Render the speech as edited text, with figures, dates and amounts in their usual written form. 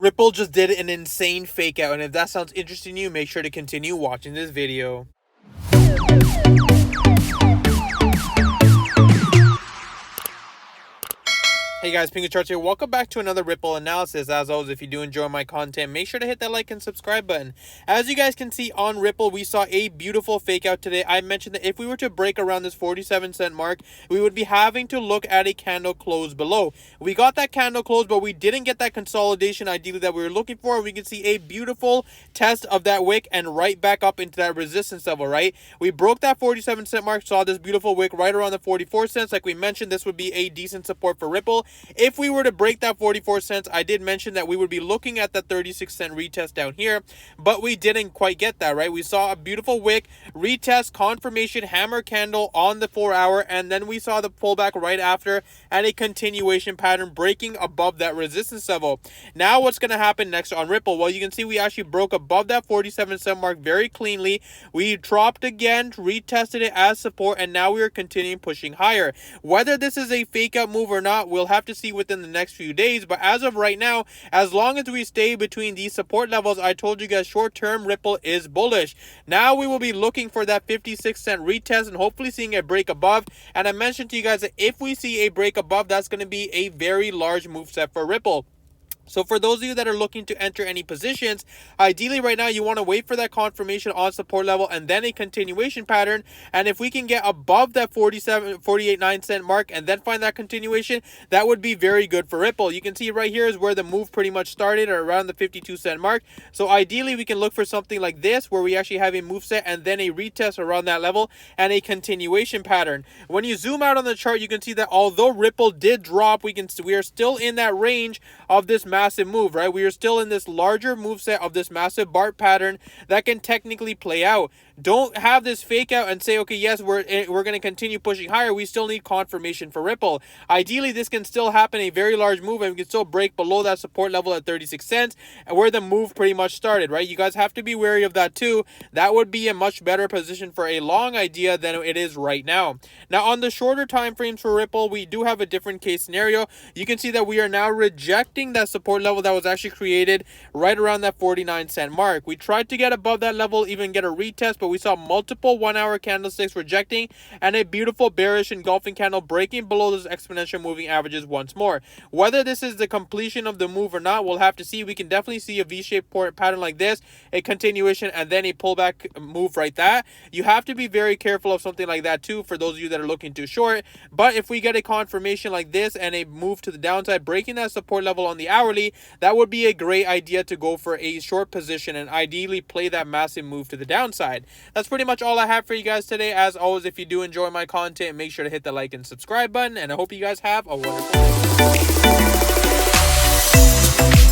Ripple just did an insane fake out, and if that sounds interesting to you, make sure to continue watching this video. Hey guys, Pingu Charts here. Welcome back to another Ripple analysis. As always, if you do enjoy my content, make sure to hit that like and subscribe button. As you guys can see on Ripple, we saw a beautiful fake out today. I mentioned that if we were to break around this 47-cent mark, we would be having to look at a candle close below. We got that candle close, but we didn't get that consolidation ideally that we were looking for. We can see a beautiful test of that wick and right back up into that resistance level, right? We broke that 47-cent mark, saw this beautiful wick right around the 44 cents. Like we mentioned, this would be a decent support for Ripple. If we were to break that 44 cents, I did mention that we would be looking at the 36-cent retest down here, but we didn't quite get that, right? We saw a beautiful wick, retest, confirmation, hammer candle on the 4-hour, and then we saw the pullback right after and a continuation pattern breaking above that resistance level. Now what's going to happen next on Ripple? Well, you can see we actually broke above that 47-cent mark very cleanly. We dropped again, retested it as support, and now we are continuing pushing higher. Whether this is a fake out move or not, we'll have to see within the next few days, but as of right now, as long as we stay between these support levels, I told you guys short term Ripple is bullish. Now we will be looking for that 56-cent retest and hopefully seeing a break above. And I mentioned to you guys that if we see a break above, that's going to be a very large move set for Ripple. So for those of you that are looking to enter any positions, ideally right now you want to wait for that confirmation on support level and then a continuation pattern. And if we can get above that 48.9 cent mark and then find that continuation, that would be very good for Ripple. You can see right here is where the move pretty much started, or around the 52-cent mark. So ideally we can look for something like this where we actually have a move set and then a retest around that level and a continuation pattern. When you zoom out on the chart, you can see that although Ripple did drop, we are still in that range of this massive move, right? We are still in this larger move set of this massive BART pattern that can technically play out. Don't have this fake out and say, okay, yes, we're going to continue pushing higher. We still need confirmation for Ripple. Ideally, this can still happen, a very large move, and we can still break below that support level at 36 cents, and where the move pretty much started, right? You guys have to be wary of that too. That would be a much better position for a long idea than it is right now. Now, on the shorter time frames for Ripple, we do have a different case scenario. You can see that we are now rejecting that support level that was actually created right around that 49-cent mark. We tried to get above that level, even get a retest, but we saw multiple 1-hour candlesticks rejecting and a beautiful bearish engulfing candle breaking below those exponential moving averages once more. Whether this is the completion of the move or not, we'll have to see. We can definitely see a V-shaped pattern like this, a continuation, and then a pullback move right that. You have to be very careful of something like that too for those of you that are looking to short. But if we get a confirmation like this and a move to the downside, breaking that support level on the hourly, that would be a great idea to go for a short position and ideally play that massive move to the downside. That's pretty much all I have for you guys today. As always, if you do enjoy my content, make sure to hit the like and subscribe button, and I hope you guys have a wonderful day.